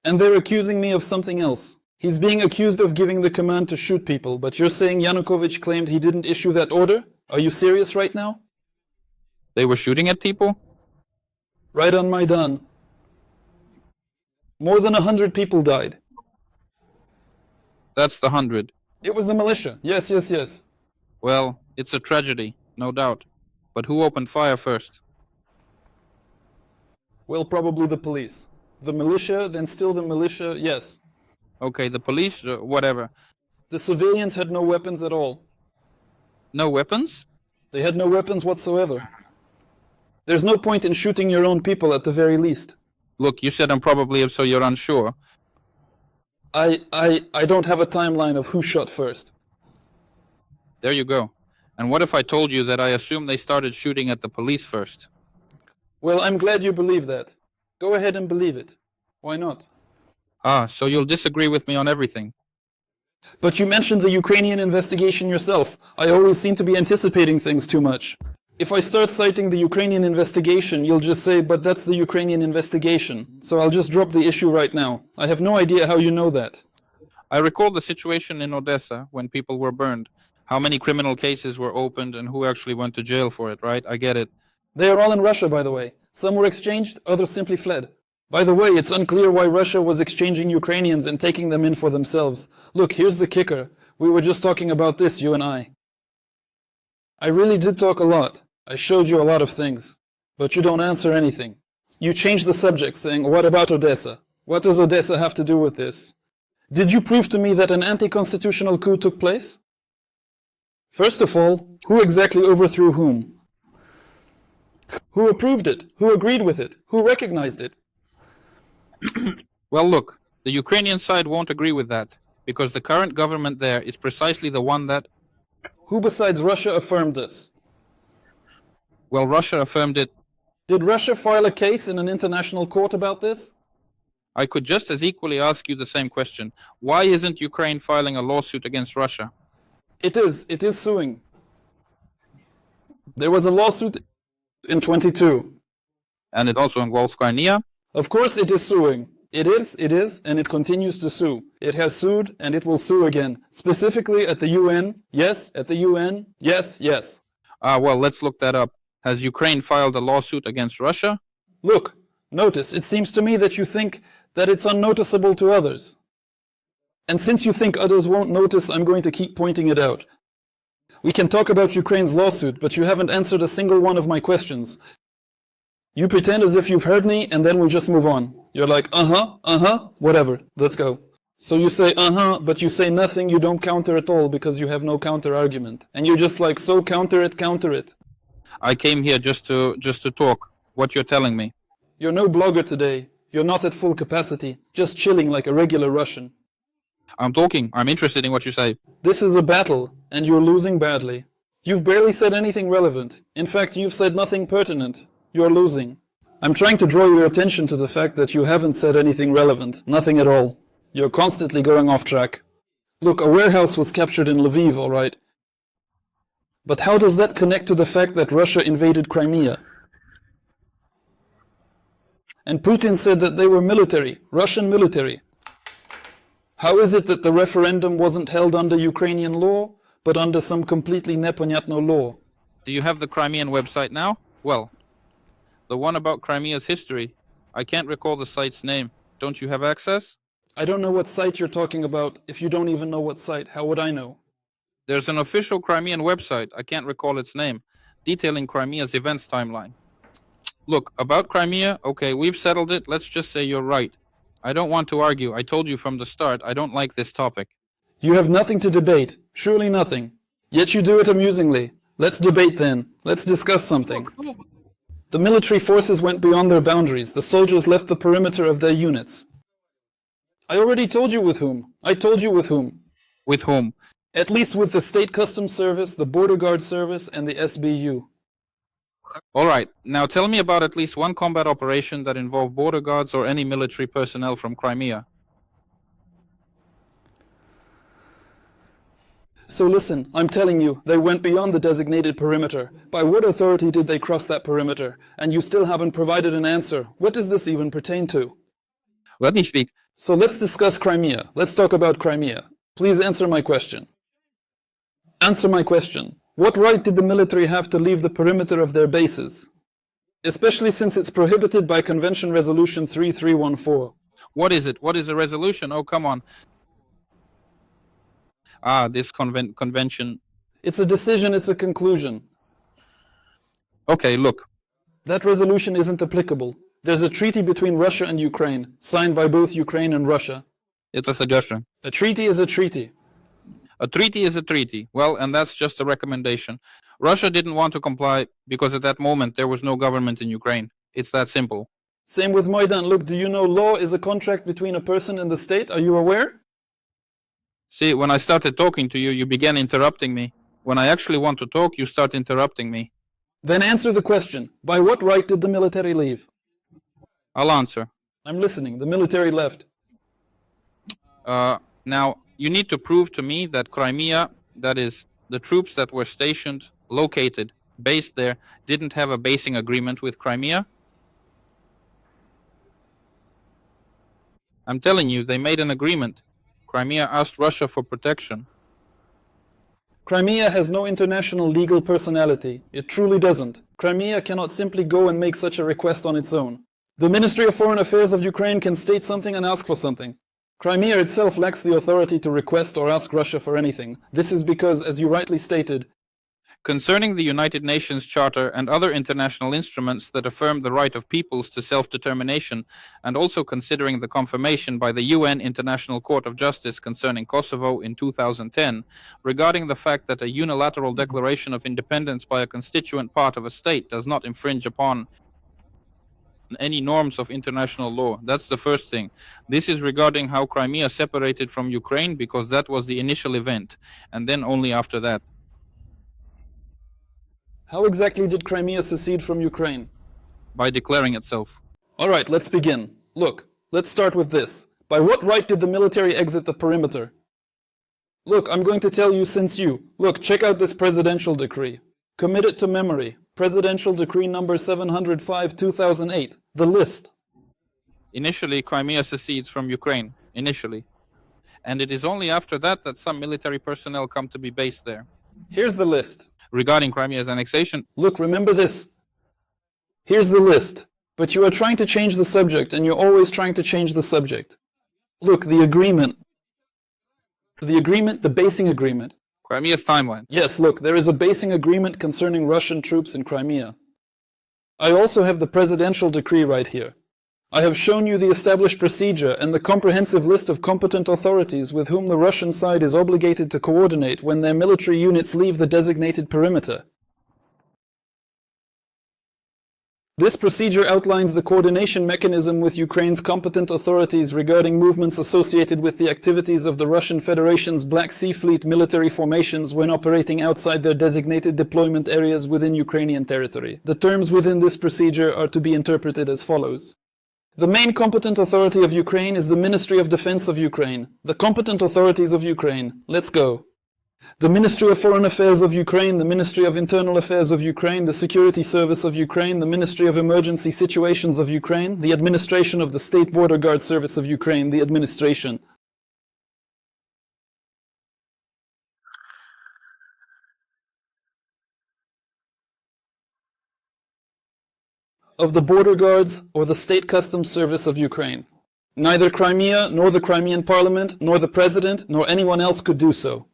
And they're accusing me of something else. He's being accused of giving the command to shoot people, but you're saying Yanukovych claimed he didn't issue that order? Are you serious right now? They were shooting at people? Right on Maidan. More than 100 people died. That's the 100. It was the militia. Yes, yes, yes. Well, it's a tragedy, no doubt. But who opened fire first? Well, probably the police. The militia, then still the militia, yes. Okay, the police, whatever. The civilians had no weapons at all. No weapons? They had no weapons whatsoever. There's no point in shooting your own people at the very least. Look, you said improbably, so you're unsure. I don't have a timeline of who shot first. There you go. And what if I told you that I assume they started shooting at the police first? Well, I'm glad you believe that. Go ahead and believe it. Why not? Ah, so you'll disagree with me on everything. But you mentioned the Ukrainian investigation yourself. I always seem to be anticipating things too much. If I start citing the Ukrainian investigation, you'll just say, but that's the Ukrainian investigation. So I'll just drop the issue right now. I have no idea how you know that. I recall the situation in Odessa when people were burned. How many criminal cases were opened and who actually went to jail for it, right? I get it. They are all in Russia, by the way. Some were exchanged, others simply fled. By the way, it's unclear why Russia was exchanging Ukrainians and taking them in for themselves. Look, here's the kicker. We were just talking about this, you and I. I really did talk a lot. I showed you a lot of things. But you don't answer anything. You changed the subject, saying, what about Odessa? What does Odessa have to do with this? Did you prove to me that an anti-constitutional coup took place? First of all, who exactly overthrew whom? Who approved it? Who agreed with it? Who recognized it? Well, look, the Ukrainian side won't agree with that, because the current government there is precisely the one that... Who besides Russia affirmed this? Well, Russia affirmed it. Did Russia file a case in an international court about this? I could just as equally ask you the same question. Why isn't Ukraine filing a lawsuit against Russia? It is suing. There was a lawsuit in 22. And it also involves Crimea? Of course it is suing. It is, and it continues to sue. It has sued, and it will sue again. Specifically at the UN. Yes, at the UN. Yes, yes. Ah, well, let's look that up. Has Ukraine filed a lawsuit against Russia? Look, notice, it seems to me that you think that it's unnoticeable to others. And since you think others won't notice, I'm going to keep pointing it out. We can talk about Ukraine's lawsuit, but you haven't answered a single one of my questions. You pretend as if you've heard me, and then we just move on. You're like, whatever, let's go. So you say, but you say nothing, you don't counter at all, because you have no counter-argument. And you're just like, so counter it, counter it. I came here just to talk. What you're telling me. You're no blogger today. You're not at full capacity, just chilling like a regular Russian. I'm talking. I'm interested in what you say. This is a battle, and you're losing badly. You've barely said anything relevant. In fact, you've said nothing pertinent. You're losing. I'm trying to draw your attention to the fact that you haven't said anything relevant. Nothing at all. You're constantly going off track. Look, a warehouse was captured in Lviv, all right. But how does that connect to the fact that Russia invaded Crimea? And Putin said that they were military, Russian military. How is it that the referendum wasn't held under Ukrainian law, but under some completely neponyatno law? Do you have the Crimean website now? Well, the one about Crimea's history. I can't recall the site's name. Don't you have access? I don't know what site you're talking about. If you don't even know what site, how would I know? There's an official Crimean website, I can't recall its name, detailing Crimea's events timeline. Look, about Crimea, okay, we've settled it, let's just say you're right. I don't want to argue, I told you from the start, I don't like this topic. You have nothing to debate, surely nothing. Yet you do it amusingly. Let's debate then, let's discuss something. The military forces went beyond their boundaries, the soldiers left the perimeter of their units. I already told you with whom. I told you with whom. With whom? At least with the State Customs Service, the Border Guard Service, and the SBU. All right, now tell me about at least one combat operation that involved border guards or any military personnel from Crimea. So listen, I'm telling you, they went beyond the designated perimeter. By what authority did they cross that perimeter? And you still haven't provided an answer. What does this even pertain to? Let me speak. So let's discuss Crimea. Let's talk about Crimea. Please answer my question. Answer my question. What right did the military have to leave the perimeter of their bases? Especially since it's prohibited by Convention Resolution 3314. What is it? What is a resolution? Oh, come on. This convention. It's a decision, it's a conclusion. Okay, look. That resolution isn't applicable. There's a treaty between Russia and Ukraine, signed by both Ukraine and Russia. It's a suggestion. A treaty is a treaty. A treaty is a treaty. Well, and that's just a recommendation. Russia didn't want to comply because at that moment there was no government in Ukraine. It's that simple. Same with Maidan. Look, do you know law is a contract between a person and the state? Are you aware? See, when I started talking to you, you began interrupting me. When I actually want to talk, you start interrupting me. Then answer the question. By what right did the military leave? I'll answer. I'm listening. The military left. Now, you need to prove to me that Crimea, that is, the troops that were stationed, located, based there, didn't have a basing agreement with Crimea. I'm telling you, they made an agreement. Crimea asked Russia for protection. Crimea has no international legal personality. It truly doesn't. Crimea cannot simply go and make such a request on its own. The Ministry of Foreign Affairs of Ukraine can state something and ask for something. Crimea itself lacks the authority to request or ask Russia for anything. This is because, as you rightly stated, concerning the United Nations Charter and other international instruments that affirm the right of peoples to self-determination, and also considering the confirmation by the UN International Court of Justice concerning Kosovo in 2010, regarding the fact that a unilateral declaration of independence by a constituent part of a state does not infringe upon any norms of international law. That's the first thing. This is regarding how Crimea separated from Ukraine, because that was the initial event, and then only after that. How exactly did Crimea secede from Ukraine? By declaring itself. All right, let's begin. Look, let's start with this. By what right did the military exit the perimeter? Look, I'm going to tell you since you. Look, check out this presidential decree. Commit it to memory. Presidential Decree number 705/2008. The list. Initially, Crimea secedes from Ukraine. Initially. And it is only after that that some military personnel come to be based there. Here's the list. Regarding Crimea's annexation. Look, remember this. Here's the list. But you are trying to change the subject, and you're always trying to change the subject. Look, the agreement. The basing agreement. Crimea's timeline. Yes, look, there is a basing agreement concerning Russian troops in Crimea. I also have the presidential decree right here. I have shown you the established procedure and the comprehensive list of competent authorities with whom the Russian side is obligated to coordinate when their military units leave the designated perimeter. This procedure outlines the coordination mechanism with Ukraine's competent authorities regarding movements associated with the activities of the Russian Federation's Black Sea Fleet military formations when operating outside their designated deployment areas within Ukrainian territory. The terms within this procedure are to be interpreted as follows. The main competent authority of Ukraine is the Ministry of Defense of Ukraine. The competent authorities of Ukraine. Let's go. The Ministry of Foreign Affairs of Ukraine, the Ministry of Internal Affairs of Ukraine, the Security Service of Ukraine, the Ministry of Emergency Situations of Ukraine, the Administration of the State Border Guard Service of Ukraine, the Administration of the Border Guards or the State Customs Service of Ukraine. Neither Crimea, nor the Crimean Parliament, nor the President, nor anyone else could do so.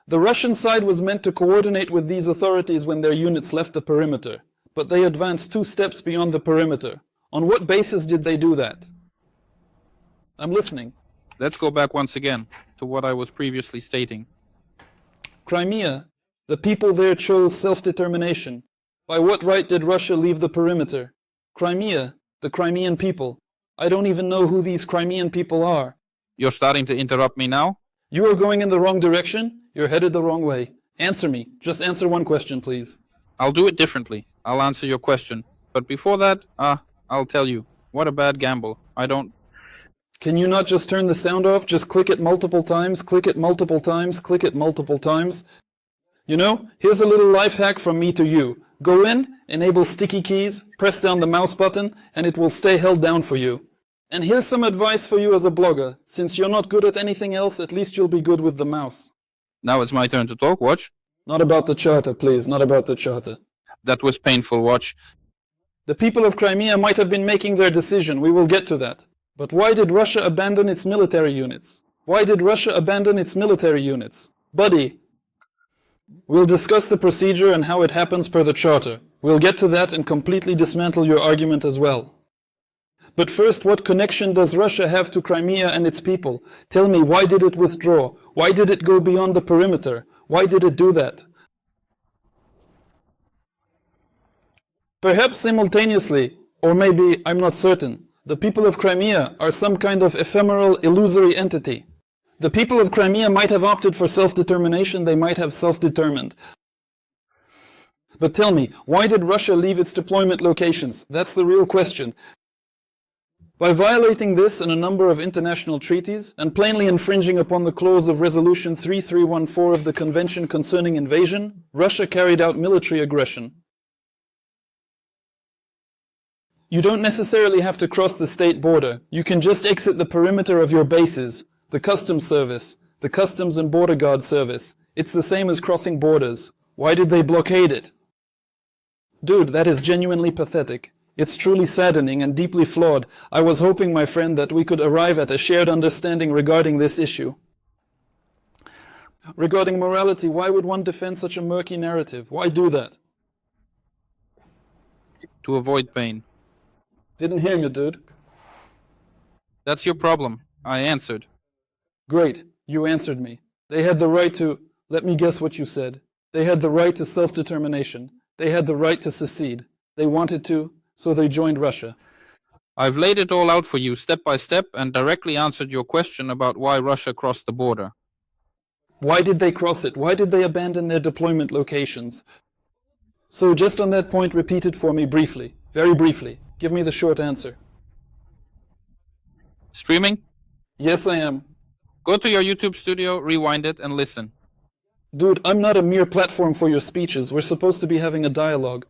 The Russian side was meant to coordinate with these authorities when their units left the perimeter, but they advanced 2 steps beyond the perimeter. On what basis did they do that? I'm listening. Let's go back once again to what I was previously stating. Crimea, the people there chose self-determination. By what right did Russia leave the perimeter? Crimea, the Crimean people. I don't even know who these Crimean people are. You're starting to interrupt me now? You are going in the wrong direction. You're headed the wrong way. Answer me. Just answer one question, please. I'll do it differently. I'll answer your question. But before that, I'll tell you. What a bad gamble. I don't... Can you not just turn the sound off? Just click it multiple times, click it multiple times, click it multiple times. You know, here's a little life hack from me to you. Go in, enable sticky keys, press down the mouse button, and it will stay held down for you. And here's some advice for you as a blogger. Since you're not good at anything else, at least you'll be good with the mouse. Now it's my turn to talk. Watch. Not about the charter, please, not about the charter. That was painful. Watch. The people of Crimea might have been making their decision, we will get to that. But why did Russia abandon its military units? Why did Russia abandon its military units? Buddy, we'll discuss the procedure and how it happens per the charter. We'll get to that and completely dismantle your argument as well. But first, what connection does Russia have to Crimea and its people? Tell me, why did it withdraw? Why did it go beyond the perimeter? Why did it do that? Perhaps simultaneously, or maybe, I'm not certain, the people of Crimea are some kind of ephemeral, illusory entity. The people of Crimea might have opted for self-determination, they might have self-determined. But tell me, why did Russia leave its deployment locations? That's the real question. By violating this and a number of international treaties, and plainly infringing upon the clause of Resolution 3314 of the Convention Concerning Invasion, Russia carried out military aggression. You don't necessarily have to cross the state border. You can just exit the perimeter of your bases, the customs service, the customs and border guard service. It's the same as crossing borders. Why did they blockade it? Dude, that is genuinely pathetic. It's truly saddening and deeply flawed. I was hoping, my friend, that we could arrive at a shared understanding regarding this issue. Regarding morality, why would one defend such a murky narrative? Why do that? To avoid pain. Didn't hear you, dude. That's your problem. I answered. Great, you answered me. They had the right to, let me guess what you said. They had the right to self-determination. They had the right to secede. They wanted to, so they joined Russia. I've laid it all out for you step by step and directly answered your question about why Russia crossed the border. Why did they cross it? Why did they abandon their deployment locations? So just on that point, repeat it for me briefly, very briefly. Give me the short answer. Streaming? Yes, I am. Go to your YouTube studio, rewind it, and listen. Dude, I'm not a mere platform for your speeches. We're supposed to be having a dialogue.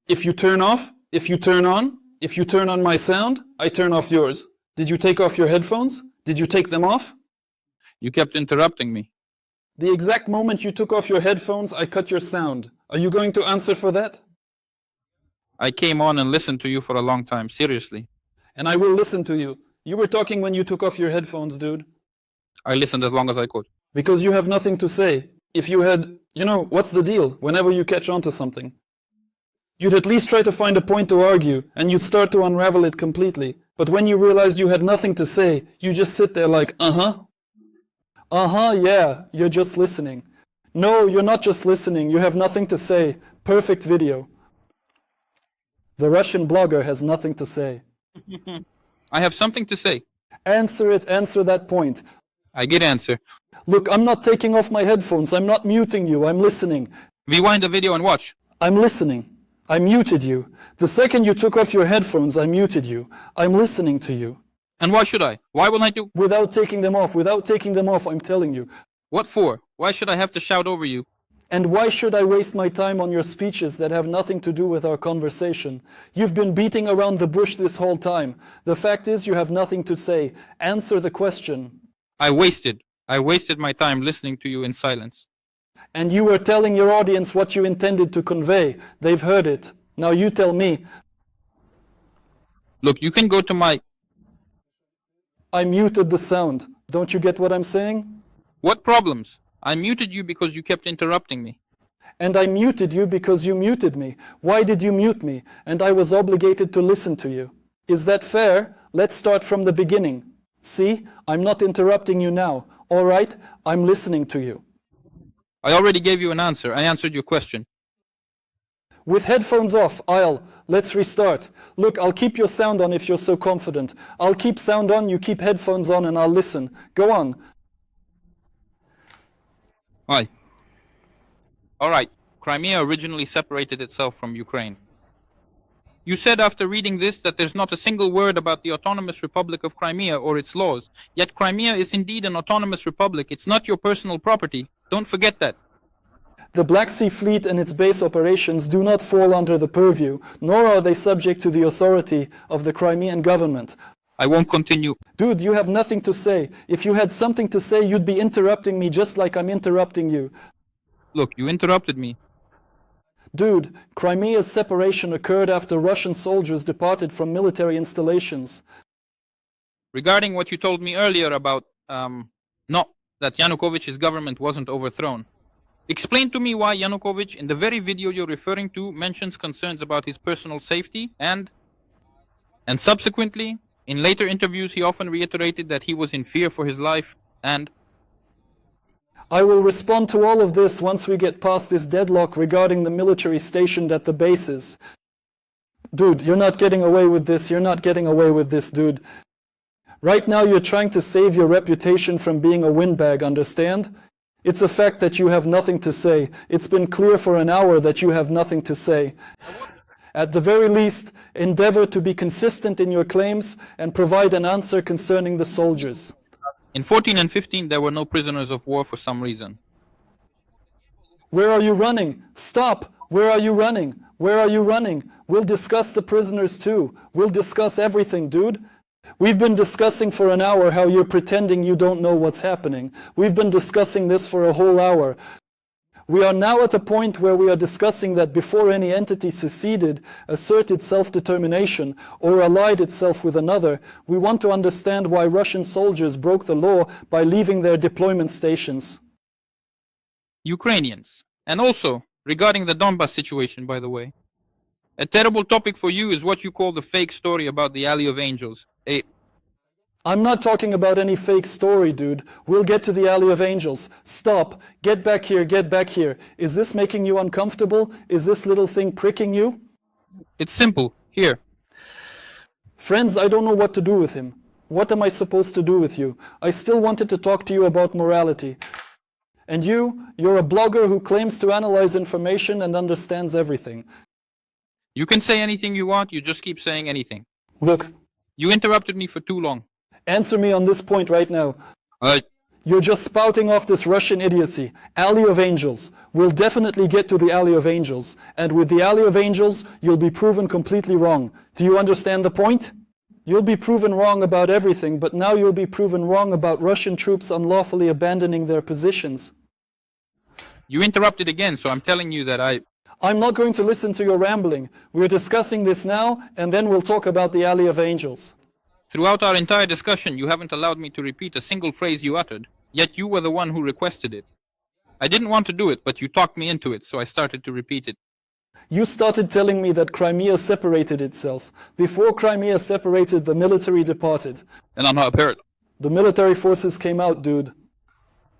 If you turn off, if you turn on, if you turn on my sound, I turn off yours. Did you take off your headphones? Did you take them off? You kept interrupting me. The exact moment you took off your headphones, I cut your sound. Are you going to answer for that? I came on and listened to you for a long time, seriously. And I will listen to you. You were talking when you took off your headphones, dude. I listened as long as I could. Because you have nothing to say. If you had, what's the deal whenever you catch on to something? You'd at least try to find a point to argue, and you'd start to unravel it completely. But when you realized you had nothing to say, you just sit there like, uh-huh. Uh-huh, yeah, you're just listening. No, you're not just listening, you have nothing to say. Perfect video. The Russian blogger has nothing to say. I have something to say. Answer it, answer that point. I get answer. Look, I'm not taking off my headphones, I'm not muting you, I'm listening. Rewind the video and watch. I'm listening. I muted you. The second you took off your headphones, I muted you. I'm listening to you. And why should I? Why will I do? Without taking them off, I'm telling you. What for? Why should I have to shout over you? And why should I waste my time on your speeches that have nothing to do with our conversation? You've been beating around the bush this whole time. The fact is you have nothing to say. Answer the question. I wasted my time listening to you in silence. And you were telling your audience what you intended to convey. They've heard it. Now you tell me. Look, you can go to my... I muted the sound. Don't you get what I'm saying? What problems? I muted you because you kept interrupting me. And I muted you because you muted me. Why did you mute me? And I was obligated to listen to you. Is that fair? Let's start from the beginning. See, I'm not interrupting you now. All right, I'm listening to you. I already gave you an answer. I answered your question. With headphones off, let's restart. Look, I'll keep your sound on if you're so confident. I'll keep sound on, you keep headphones on, and I'll listen. Go on. Hi. All right. Crimea originally separated itself from Ukraine. You said after reading this that there's not a single word about the Autonomous Republic of Crimea or its laws. Yet Crimea is indeed an autonomous republic. It's not your personal property. Don't forget that. The Black Sea Fleet and its base operations do not fall under the purview, nor are they subject to the authority of the Crimean government. I won't continue. Dude, you have nothing to say. If you had something to say, you'd be interrupting me just like I'm interrupting you. Look, you interrupted me. Dude, Crimea's separation occurred after Russian soldiers departed from military installations. Regarding what you told me earlier about, that Yanukovych's government wasn't overthrown. Explain to me why Yanukovych, in the very video you're referring to, mentions concerns about his personal safety and subsequently, in later interviews, he often reiterated that he was in fear for his life and... I will respond to all of this once we get past this deadlock regarding the military stationed at the bases. Dude, you're not getting away with this. You're not getting away with this, dude. Right now you're trying to save your reputation from being a windbag, understand? It's a fact that you have nothing to say. It's been clear for an hour that you have nothing to say. At the very least, endeavor to be consistent in your claims and provide an answer concerning the soldiers. In 14 and 15, there were no prisoners of war for some reason. Where are you running? Stop! Where are you running? Where are you running? We'll discuss the prisoners too. We'll discuss everything, dude. We've been discussing for an hour how you're pretending you don't know what's happening. We've been discussing this for a whole hour. We are now at the point where we are discussing that before any entity seceded, asserted self-determination, or allied itself with another, we want to understand why Russian soldiers broke the law by leaving their deployment stations. Ukrainians. And also, regarding the Donbas situation, by the way. A terrible topic for you is what you call the fake story about the Alley of Angels. I'm not talking about any fake story, dude. We'll get to the Alley of Angels. Stop. Get back here, get back here. Is this making you uncomfortable? Is this little thing pricking you? It's simple. Here. Friends, I don't know what to do with him. What am I supposed to do with you? I still wanted to talk to you about morality. And you're a blogger who claims to analyze information and understands everything. You can say anything you want, you just keep saying anything. Look. You interrupted me for too long. Answer me on this point right now. You're just spouting off this Russian idiocy. Alley of Angels. We'll definitely get to the Alley of Angels. And with the Alley of Angels, you'll be proven completely wrong. Do you understand the point? You'll be proven wrong about everything, but now you'll be proven wrong about Russian troops unlawfully abandoning their positions. You interrupted again, so I'm telling you that I'm not going to listen to your rambling. We're discussing this now, and then we'll talk about the Alley of Angels. Throughout our entire discussion, you haven't allowed me to repeat a single phrase you uttered, yet you were the one who requested it. I didn't want to do it, but you talked me into it, so I started to repeat it. You started telling me that Crimea separated itself. Before Crimea separated, the military departed. And I'm not a parrot. The military forces came out, dude.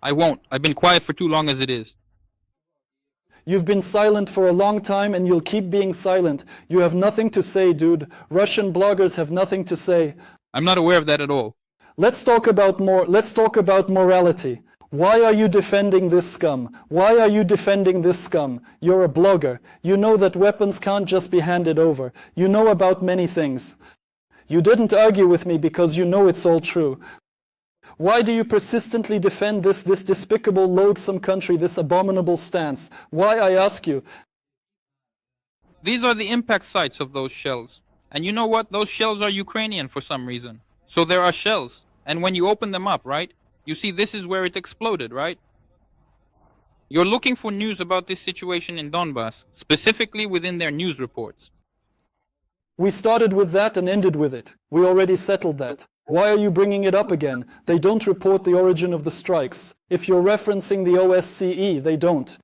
I won't. I've been quiet for too long as it is. You've been silent for a long time and you'll keep being silent. You have nothing to say, dude. Russian bloggers have nothing to say. I'm not aware of that at all. Let's talk about morality. Why are you defending this scum? Why are you defending this scum? You're a blogger. You know that weapons can't just be handed over. You know about many things. You didn't argue with me because you know it's all true. Why do you persistently defend this despicable, loathsome country, this abominable stance? Why, I ask you? These are the impact sites of those shells. And you know what? Those shells are Ukrainian for some reason. So there are shells. And when you open them up, right? You see this is where it exploded, right? You're looking for news about this situation in Donbas, specifically within their news reports. We started with that and ended with it. We already settled that. Why are you bringing it up again? They don't report the origin of the strikes. If you're referencing the OSCE, they don't.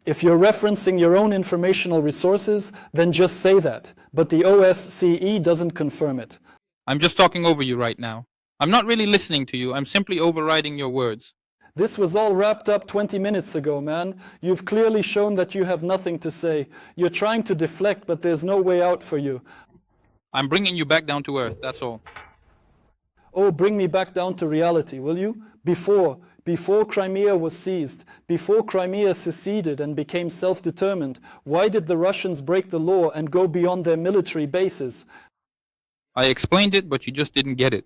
If you're referencing your own informational resources, then just say that. But the OSCE doesn't confirm it. I'm just talking over you right now. I'm not really listening to you. I'm simply overriding your words. This was all wrapped up 20 minutes ago, man. You've clearly shown that you have nothing to say. You're trying to deflect, but there's no way out for you. I'm bringing you back down to earth, that's all. Oh, bring me back down to reality, will you? Before Crimea was seized, before Crimea seceded and became self-determined, why did the Russians break the law and go beyond their military bases? I explained it, but you just didn't get it.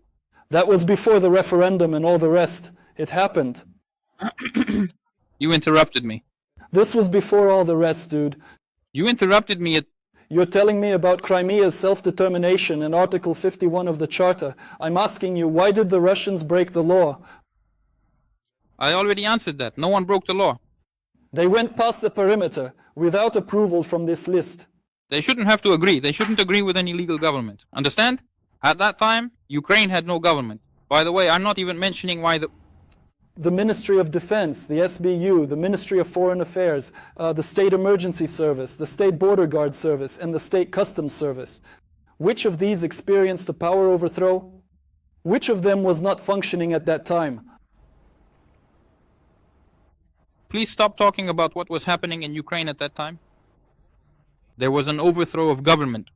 That was before the referendum and all the rest. It happened. You interrupted me. This was before all the rest, dude. You interrupted me at... You're telling me about Crimea's self-determination in Article 51 of the Charter. I'm asking you, why did the Russians break the law? I already answered that. No one broke the law. They went past the perimeter without approval from this list. They shouldn't have to agree. They shouldn't agree with any legal government. Understand? At that time, Ukraine had no government. By the way, I'm not even mentioning why The Ministry of Defense, the SBU, the Ministry of Foreign Affairs, the State Emergency Service, the State Border Guard Service, and the State Customs Service. Which of these experienced a power overthrow? Which of them was not functioning at that time? Please stop talking about what was happening in Ukraine at that time. There was an overthrow of government.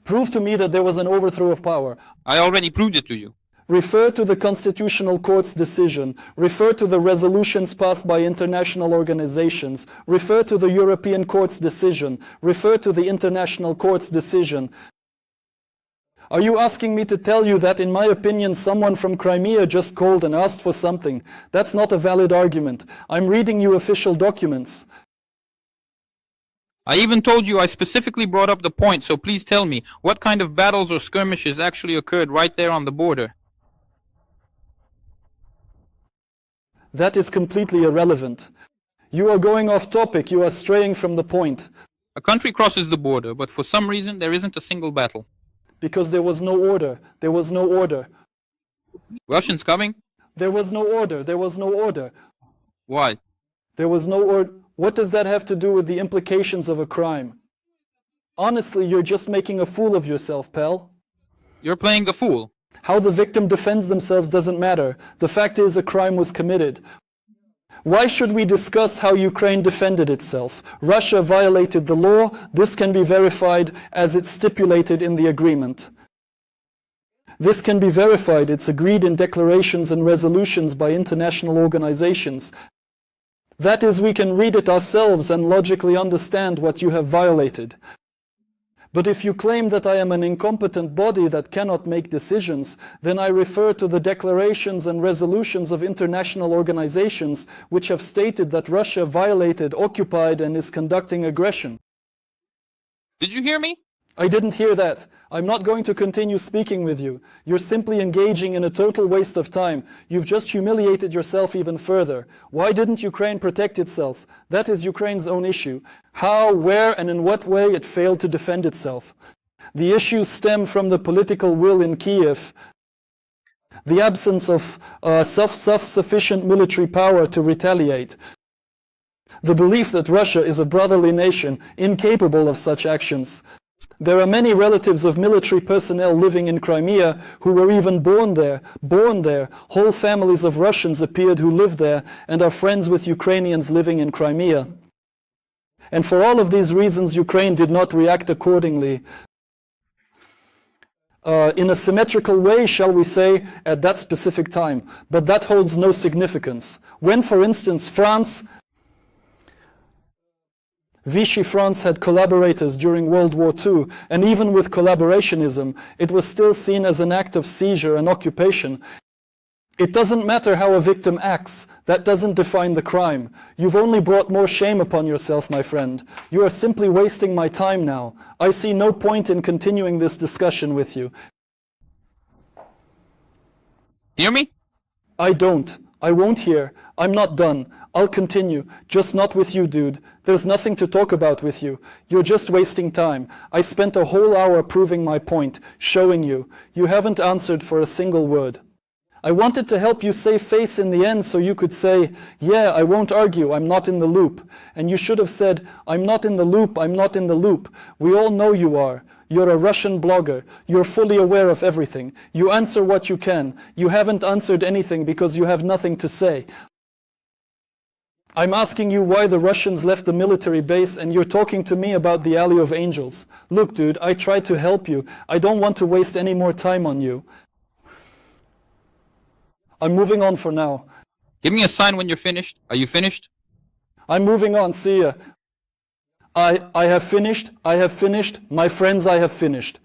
Prove to me that there was an overthrow of power. I already proved it to you. Refer to the Constitutional Court's decision. Refer to the resolutions passed by international organizations. Refer to the European Court's decision. Refer to the International Court's decision. Are you asking me to tell you that, in my opinion, someone from Crimea just called and asked for something? That's not a valid argument. I'm reading you official documents. I even told you I specifically brought up the point, so please tell me, what kind of battles or skirmishes actually occurred right there on the border? That is completely irrelevant. You are going off topic. You are straying from the point. A country crosses the border, but for some reason there isn't a single battle. Because there was no order. There was no order. Russians coming? There was no order. There was no order. Why? There was no order. What does that have to do with the implications of a crime? Honestly, you're just making a fool of yourself, pal. You're playing the fool. How the victim defends themselves doesn't matter. The fact is, a crime was committed. Why should we discuss how Ukraine defended itself? Russia violated the law. This can be verified as it's stipulated in the agreement. This can be verified. It's agreed in declarations and resolutions by international organizations. That is, we can read it ourselves and logically understand what you have violated. But if you claim that I am an incompetent body that cannot make decisions, then I refer to the declarations and resolutions of international organizations which have stated that Russia violated, occupied, and is conducting aggression. Did you hear me? I didn't hear that. I'm not going to continue speaking with you. You're simply engaging in a total waste of time. You've just humiliated yourself even further. Why didn't Ukraine protect itself? That is Ukraine's own issue. How, where, and in what way it failed to defend itself. The issues stem from the political will in Kiev, the absence of self-sufficient military power to retaliate, the belief that Russia is a brotherly nation incapable of such actions. There are many relatives of military personnel living in Crimea who were even born there. Whole families of Russians appeared who live there and are friends with Ukrainians living in Crimea. And for all of these reasons, Ukraine did not react accordingly. In a symmetrical way, shall we say, at that specific time. But that holds no significance. When, for instance, Vichy France had collaborators during World War II, and even with collaborationism, it was still seen as an act of seizure and occupation. It doesn't matter how a victim acts. That doesn't define the crime. You've only brought more shame upon yourself, my friend. You are simply wasting my time now. I see no point in continuing this discussion with you. Hear me? I don't. I won't hear. I'm not done. I'll continue. Just not with you, dude. There's nothing to talk about with you. You're just wasting time. I spent a whole hour proving my point, showing you. You haven't answered for a single word. I wanted to help you save face in the end so you could say, yeah, I won't argue, I'm not in the loop. And you should have said, I'm not in the loop, I'm not in the loop. We all know you are. You're a Russian blogger. You're fully aware of everything. You answer what you can. You haven't answered anything because you have nothing to say. I'm asking you why the Russians left the military base and you're talking to me about the Alley of Angels. Look, dude, I tried to help you. I don't want to waste any more time on you. I'm moving on for now. Give me a sign when you're finished. Are you finished? I'm moving on, see ya. I have finished, my friends, I have finished.